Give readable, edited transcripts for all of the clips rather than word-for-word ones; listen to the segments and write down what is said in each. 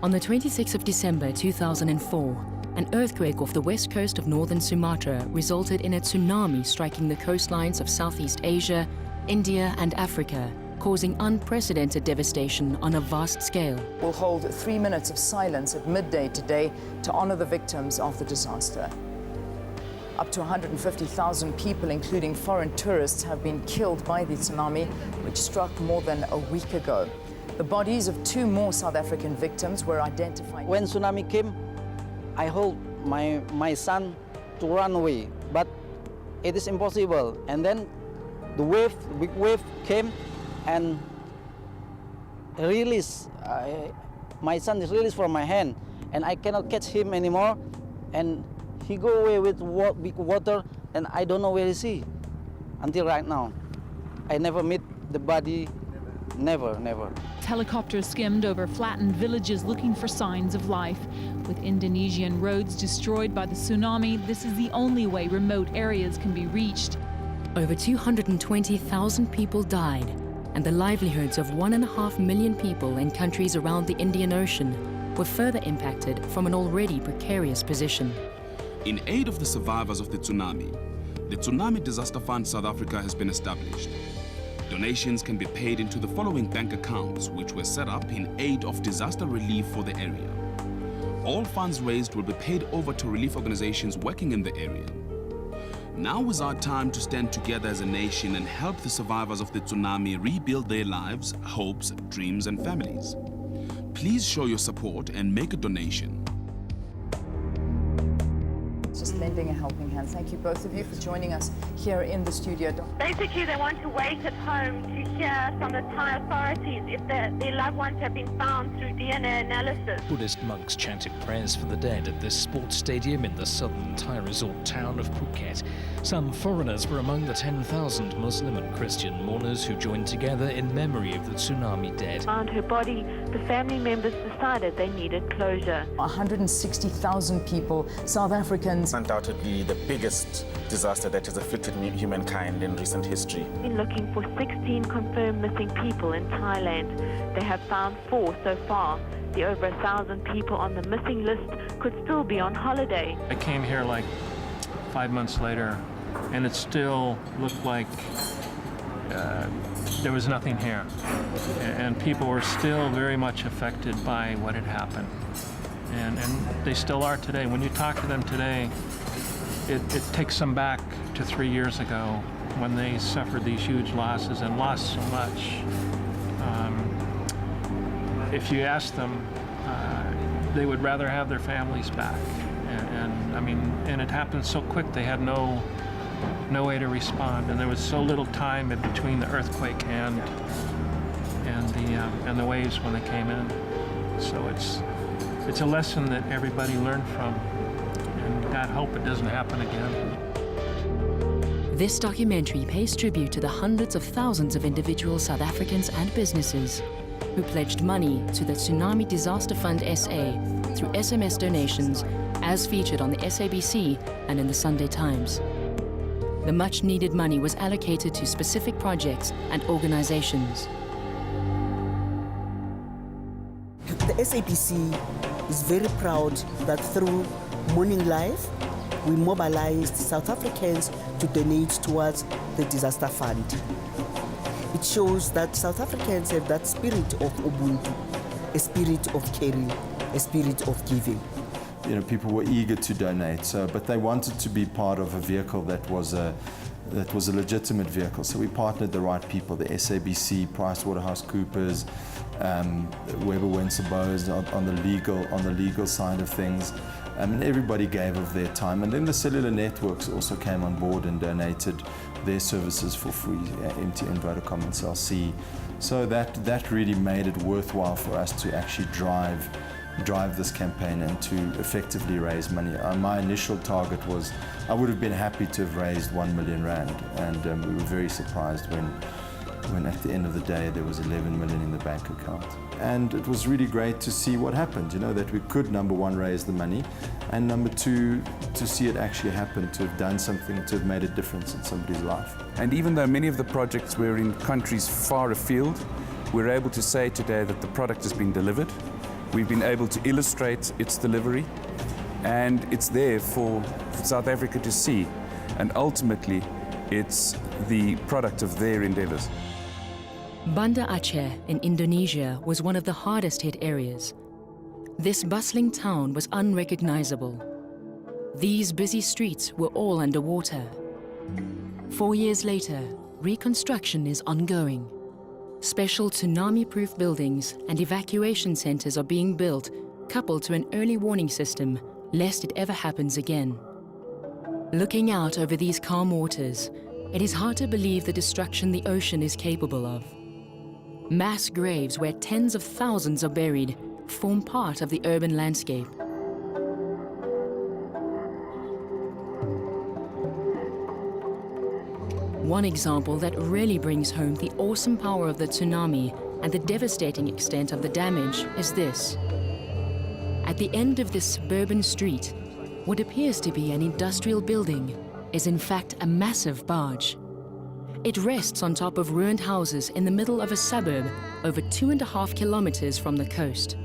On the 26th of December 2004, an earthquake off the west coast of northern Sumatra resulted in a tsunami striking the coastlines of Southeast Asia, India and Africa, causing unprecedented devastation on a vast scale. We'll hold 3 minutes of silence at midday today to honor the victims of the disaster. Up to 150,000 people, including foreign tourists, have been killed by the tsunami, which struck more than a week ago. The bodies of 2 more South African victims were identified. When tsunami came, I hold my son to run away, but it is impossible. And then the big wave came and released. My son is released from my hand, and I cannot catch him anymore. And he go away with big water, and I don't know where is he until right now. I never meet the body, never. Helicopters skimmed over flattened villages looking for signs of life. With Indonesian roads destroyed by the tsunami, this is the only way remote areas can be reached. Over 220,000 people died, and the livelihoods of 1.5 million people in countries around the Indian Ocean were further impacted from an already precarious position. In aid of the survivors of the Tsunami Disaster Fund South Africa has been established. Donations can be paid into the following bank accounts, which were set up in aid of disaster relief for the area. All funds raised will be paid over to relief organizations working in the area. Now is our time to stand together as a nation and help the survivors of the tsunami rebuild their lives, hopes, dreams, and families. Please show your support and make a donation. Just lending a helping hand. Thank you both of you for joining us here in the studio. Basically, they want to wait at home to hear from the Thai authorities if their loved ones have been found through DNA analysis. Buddhist monks chanted prayers for the dead at this sports stadium in the southern Thai resort town of Phuket. Some foreigners were among the 10,000 Muslim and Christian mourners who joined together in memory of the tsunami dead. Found her body, the family members decided they needed closure. 160,000 people, South Africans. Undoubtedly the biggest disaster that has afflicted humankind in recent history. Been looking for 16 confirmed missing people in Thailand. They have found 4 so far. The over 1,000 people on the missing list could still be on holiday. I came here like 5 months later, and it still looked like there was nothing here. And people were still very much affected by what had happened. And they still are today. When you talk to them today, it takes them back to 3 years ago when they suffered these huge losses and lost so much. If you ask them, they would rather have their families back. And it happened so quick, they had no way to respond. And there was so little time in between the earthquake and the waves when they came in. So it's a lesson that everybody learned from, and God hope it doesn't happen again. This documentary pays tribute to the hundreds of thousands of individual South Africans and businesses who pledged money to the Tsunami Disaster Fund SA through SMS donations, as featured on the SABC and in the Sunday Times. The much-needed money was allocated to specific projects and organizations. The SABC is very proud that through Morning Live, we mobilized South Africans to donate towards the disaster fund. It shows that South Africans have that spirit of Ubuntu, a spirit of caring, a spirit of giving. You know, people were eager to donate, but they wanted to be part of a vehicle that was a legitimate vehicle. So we partnered the right people, the SABC, PricewaterhouseCoopers, Weber Wenzel Bose on the legal side of things. And everybody gave of their time. And then the cellular networks also came on board and donated their services for free, MTN, Vodacom and Cell C. So that really made it worthwhile for us to actually drive this campaign and to effectively raise money. My initial target was, I would have been happy to have raised 1 million rand, and we were very surprised when at the end of the day there was 11 million in the bank account. And it was really great to see what happened, you know, that we could, number one, raise the money, and number two, to see it actually happen, to have done something, to have made a difference in somebody's life. And even though many of the projects were in countries far afield, we're able to say today that the product has been delivered. We've been able to illustrate its delivery, and it's there for South Africa to see. And ultimately, it's the product of their endeavors. Banda Aceh in Indonesia was one of the hardest hit areas. This bustling town was unrecognizable. These busy streets were all underwater. 4 years later, reconstruction is ongoing. Special tsunami-proof buildings and evacuation centers are being built, coupled to an early warning system, lest it ever happens again. Looking out over these calm waters, it is hard to believe the destruction the ocean is capable of. Mass graves where tens of thousands are buried form part of the urban landscape. One example that really brings home the awesome power of the tsunami and the devastating extent of the damage is this. At the end of this suburban street, what appears to be an industrial building is in fact a massive barge. It rests on top of ruined houses in the middle of a suburb over 2.5 kilometers from the coast.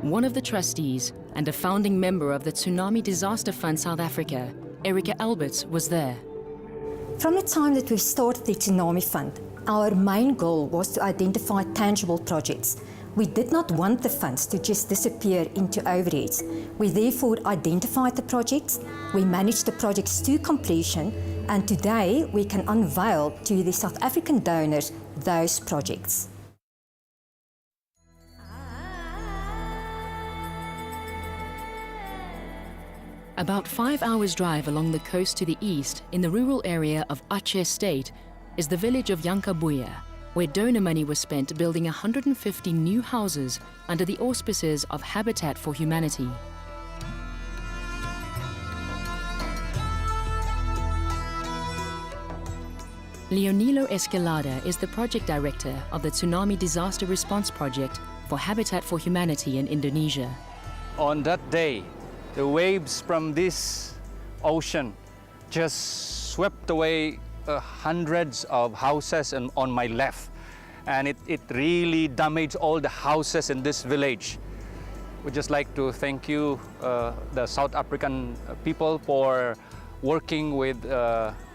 One of the trustees and a founding member of the Tsunami Disaster Fund South Africa, Erica Alberts, was there. From the time that we started the Tsunami Fund, our main goal was to identify tangible projects. We did not want the funds to just disappear into overheads. We therefore identified the projects, we managed the projects to completion, and today we can unveil to the South African donors those projects. About 5 hours' drive along the coast to the east, in the rural area of Aceh State, is the village of Yankabuya, where donor money was spent building 150 new houses under the auspices of Habitat for Humanity. Leonilo Escalada is the project director of the Tsunami Disaster Response Project for Habitat for Humanity in Indonesia. On that day, the waves from this ocean just swept away hundreds of houses on my left, and it really damaged all the houses in this village. We'd just like to thank you, the South African people, for working with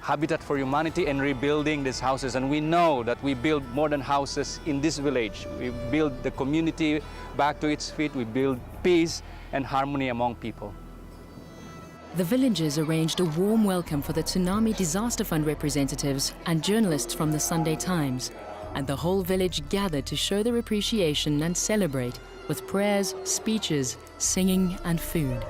Habitat for Humanity and rebuilding these houses. And we know that we build more than houses in this village. We build the community back to its feet. We build peace and harmony among people. The villagers arranged a warm welcome for the Tsunami Disaster Fund representatives and journalists from the Sunday Times, and the whole village gathered to show their appreciation and celebrate with prayers, speeches, singing and food.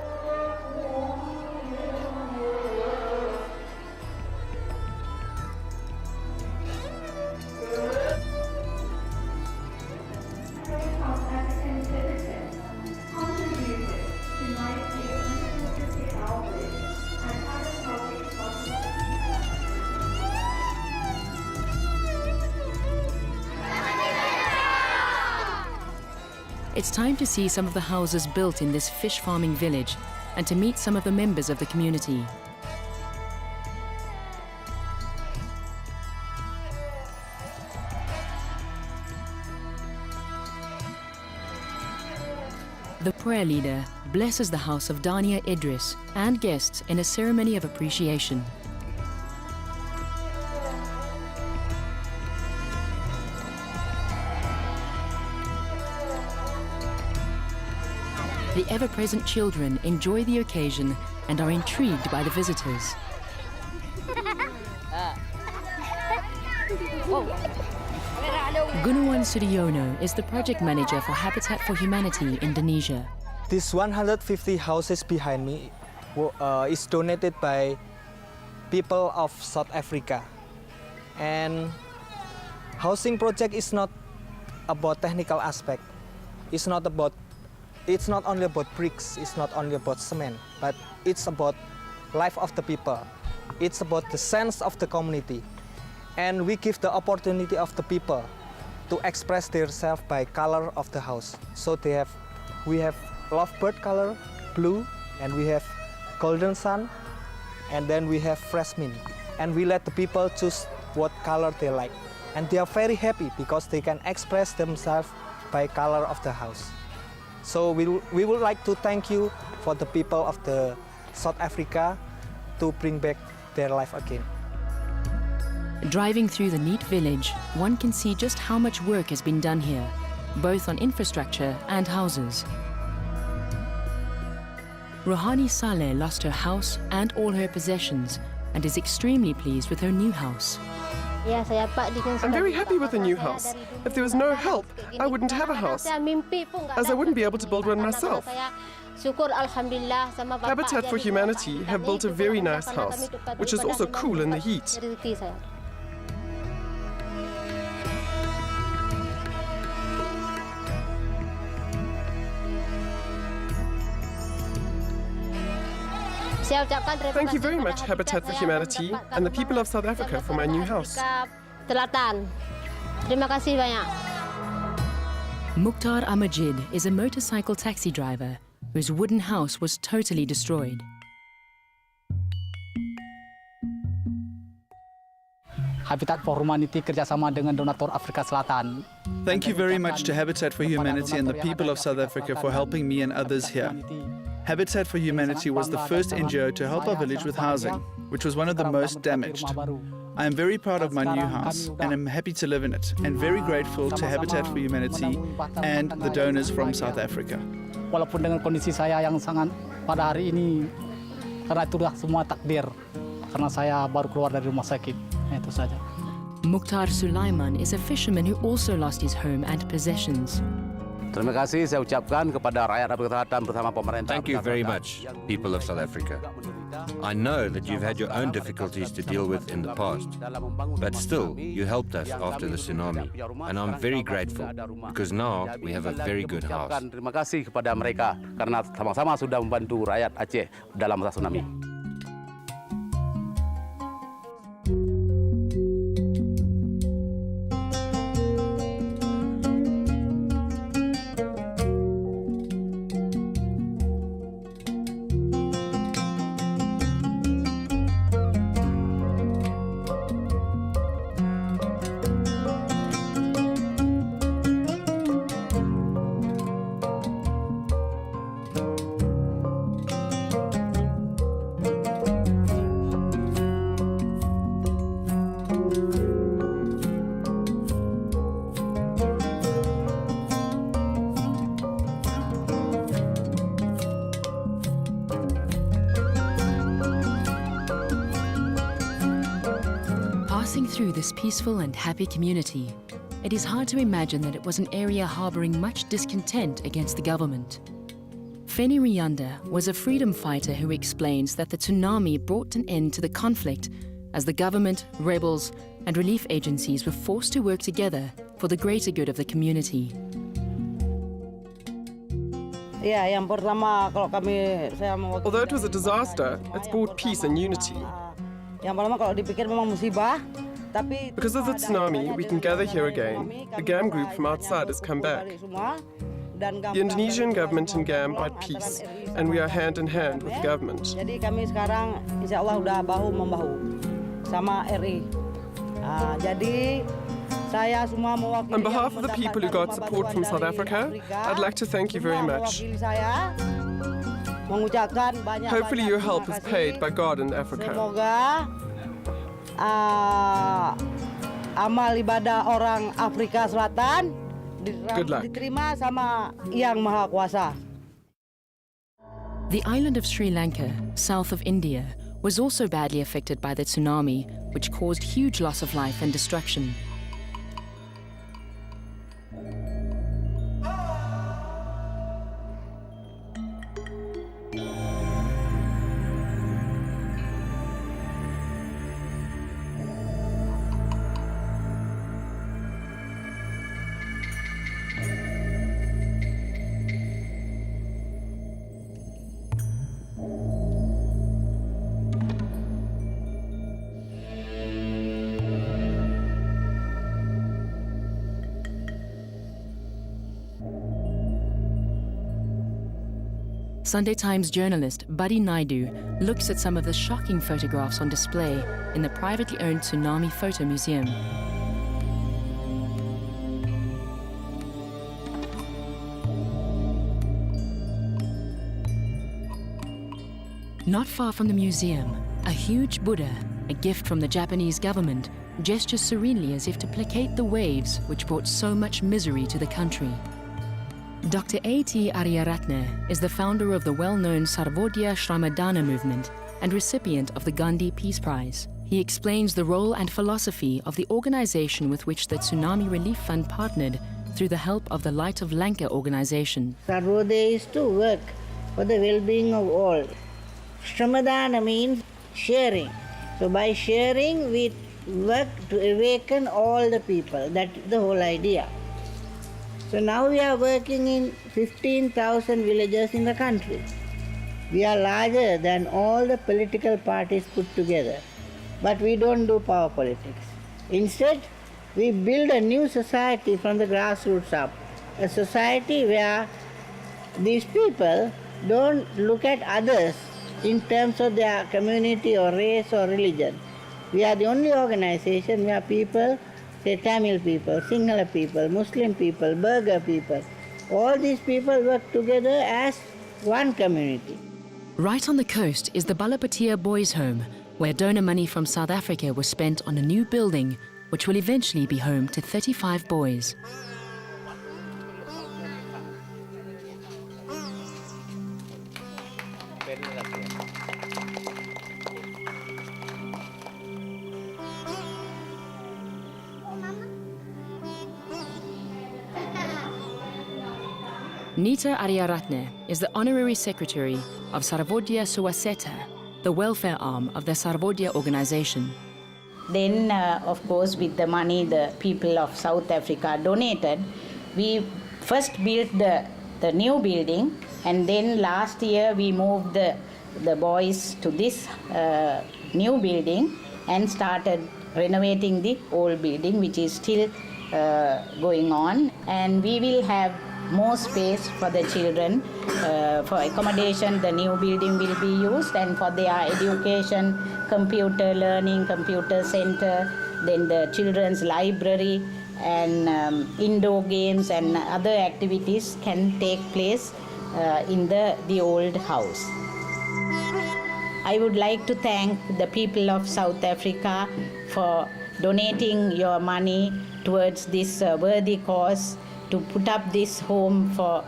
It's time to see some of the houses built in this fish farming village and to meet some of the members of the community. The prayer leader blesses the house of Dania Idris and guests in a ceremony of appreciation. The ever-present children enjoy the occasion and are intrigued by the visitors. Gunawan Sudiono is the project manager for Habitat for Humanity Indonesia. These 150 houses behind me is donated by people of South Africa. And housing project is not about technical aspect. It's not only about bricks, it's not only about cement, but it's about life of the people. It's about the sense of the community. And we give the opportunity of the people to express themselves by color of the house. So we have lovebird color, blue, and we have golden sun, and then we have fresh mint. And we let the people choose what color they like. And they are very happy because they can express themselves by color of the house. So we would like to thank you for the people of the South Africa to bring back their life again. Driving through the neat village, one can see just how much work has been done here, both on infrastructure and houses. Rohani Saleh lost her house and all her possessions and is extremely pleased with her new house. I'm very happy with the new house. If there was no help, I wouldn't have a house, as I wouldn't be able to build one myself. Habitat for Humanity have built a very nice house, which is also cool in the heat. Thank you very much, Habitat for Humanity, and the people of South Africa for my new house. Mukhtar Amajid is a motorcycle taxi driver whose wooden house was totally destroyed. Habitat for Humanity kerjasama dengan donatur Afrika Selatan. Thank you very much to Habitat for Humanity and the people of South Africa for helping me and others here. Habitat for Humanity was the first NGO to help our village with housing, which was one of the most damaged. I am very proud of my new house and am happy to live in it, and very grateful to Habitat for Humanity and the donors from South Africa. Walaupun dengan kondisi saya yang sangat pada hari ini, karena itu dah semua takdir, karena saya baru keluar dari rumah sakit, itu saja. Mukhtar Sulaiman is a fisherman who also lost his home and possessions. Terima kasih saya ucapkan kepada rakyat Afrika Selatan bersama pemerintah. Thank you very much, people of South Africa. I know that you've had your own difficulties to deal with in the past, but still, you helped us after the tsunami, and I'm very grateful because now we have a very good house. Terima kasih kepada mereka karena sama-sama sudah membantu rakyat Aceh dalam masa tsunami. Passing through this peaceful and happy community, it is hard to imagine that it was an area harboring much discontent against the government. Feni Rianda was a freedom fighter who explains that the tsunami brought an end to the conflict as the government, rebels, and relief agencies were forced to work together for the greater good of the community. Although it was a disaster, it's brought peace and unity. Because of the tsunami, we can gather here again. The GAM group from outside has come back. The Indonesian government and GAM are at peace, and we are hand in hand with the government. On behalf of the people who got support from South Africa, I'd like to thank you very much. Hopefully your help is paid by God in Africa. Amal ibadah orang Afrika Selatan diterima sama Yang Maha Kuasa. The island of Sri Lanka, south of India, was also badly affected by the tsunami, which caused huge loss of life and destruction. Sunday Times journalist Buddy Naidu looks at some of the shocking photographs on display in the privately owned Tsunami Photo Museum. Not far from the museum, a huge Buddha, a gift from the Japanese government, gestures serenely as if to placate the waves which brought so much misery to the country. Dr. A.T. Ariyaratne is the founder of the well-known Sarvodaya Shramadana movement and recipient of the Gandhi Peace Prize. He explains the role and philosophy of the organization with which the Tsunami Relief Fund partnered through the help of the Light of Lanka organization. Sarvodaya is to work for the well-being of all. Shramadana means sharing. So by sharing, we work to awaken all the people. That's the whole idea. So now we are working in 15,000 villages in the country. We are larger than all the political parties put together. But we don't do power politics. Instead, we build a new society from the grassroots up. A society where these people don't look at others in terms of their community or race or religion. We are the only organization where people, say Tamil people, Sinhala people, Muslim people, Burgher people, all these people work together as one community. Right on the coast is the Balapatia Boys' Home, where donor money from South Africa was spent on a new building, which will eventually be home to 35 boys. Nita Ariyaratne is the honorary secretary of Sarvodaya Suwaseta, the welfare arm of the Sarvodaya organization. Then, of course, with the money the people of South Africa donated, we first built the new building, and then last year we moved the boys to this new building and started renovating the old building, which is still going on. And we will have more space for the children. For accommodation, the new building will be used, and for their education, computer learning, computer center, then the children's library, and indoor games and other activities can take place in the old house. I would like to thank the people of South Africa for donating your money towards this worthy cause to put up this home for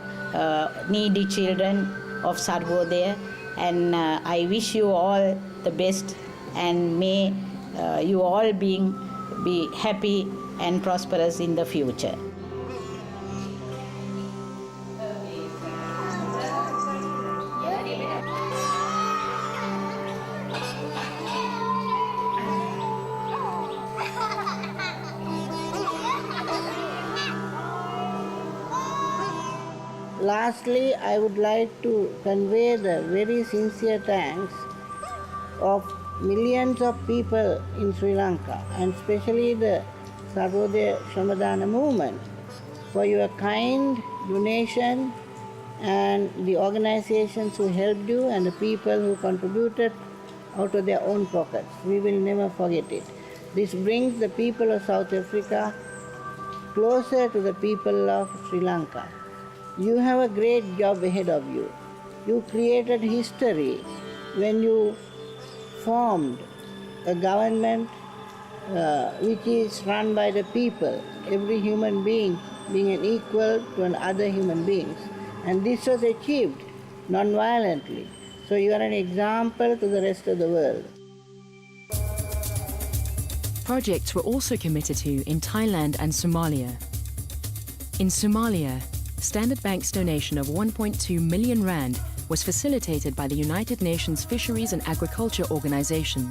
needy children of Sarvodaya, and I wish you all the best, and may you all be happy and prosperous in the future. Lastly, I would like to convey the very sincere thanks of millions of people in Sri Lanka, and especially the Sarvodaya Shramadana movement, for your kind donation, and the organizations who helped you and the people who contributed out of their own pockets. We will never forget it. This brings the people of South Africa closer to the people of Sri Lanka. You have a great job ahead of you. You created history when you formed a government which is run by the people, every human being being an equal to other human beings. And this was achieved non-violently. So you are an example to the rest of the world. Projects were also committed to in Thailand and Somalia. In Somalia, Standard Bank's donation of 1.2 million rand was facilitated by the United Nations Fisheries and Agriculture Organization.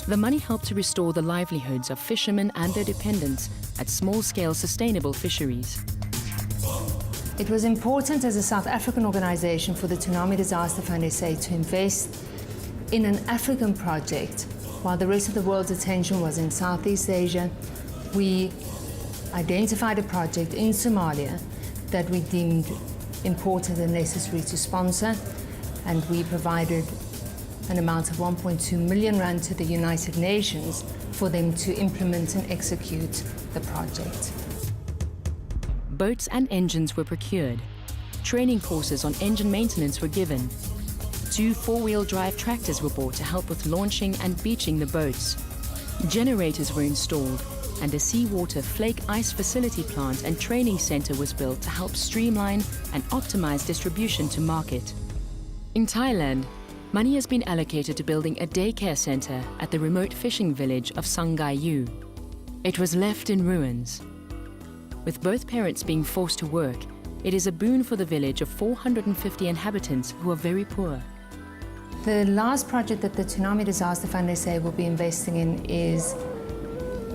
The money helped to restore the livelihoods of fishermen and their dependents at small-scale sustainable fisheries. It was important as a South African organization for the Tsunami Disaster Fund SA to invest in an African project. While the rest of the world's attention was in Southeast Asia, we identified a project in Somalia that we deemed important and necessary to sponsor, and we provided an amount of 1.2 million rand to the United Nations for them to implement and execute the project. Boats and engines were procured. Training courses on engine maintenance were given. 2 4-wheel drive tractors were bought to help with launching and beaching the boats. Generators were installed, and a seawater flake ice facility plant and training center was built to help streamline and optimize distribution to market. In Thailand, money has been allocated to building a daycare center at the remote fishing village of Sangaiyu. It was left in ruins. With both parents being forced to work, it is a boon for the village of 450 inhabitants who are very poor. The last project that the Tsunami Disaster Fund SA will be investing in is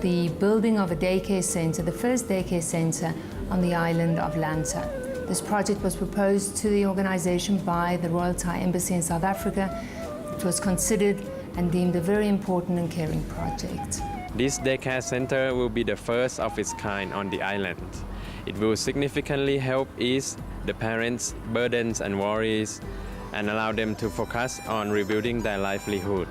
the building of a daycare center, the first daycare center on the island of Lanta. This project was proposed to the organization by the Royal Thai Embassy in South Africa. It was considered and deemed a very important and caring project. This daycare center will be the first of its kind on the island. It will significantly help ease the parents' burdens and worries and allow them to focus on rebuilding their livelihood.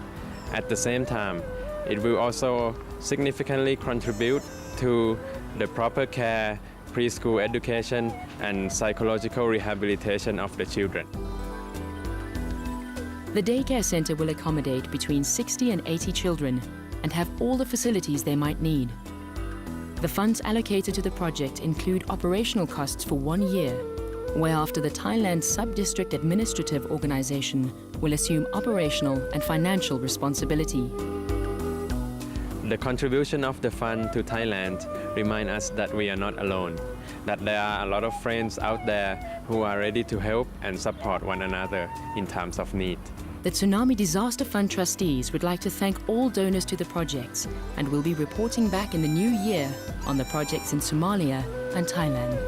At the same time, it will also significantly contribute to the proper care, preschool education, and psychological rehabilitation of the children. The daycare center will accommodate between 60 and 80 children and have all the facilities they might need. The funds allocated to the project include operational costs for 1 year, whereafter the Thailand Sub-District Administrative Organization will assume operational and financial responsibility. The contribution of the fund to Thailand reminds us that we are not alone, that there are a lot of friends out there who are ready to help and support one another in times of need. The Tsunami Disaster Fund trustees would like to thank all donors to the projects and will be reporting back in the new year on the projects in Somalia and Thailand.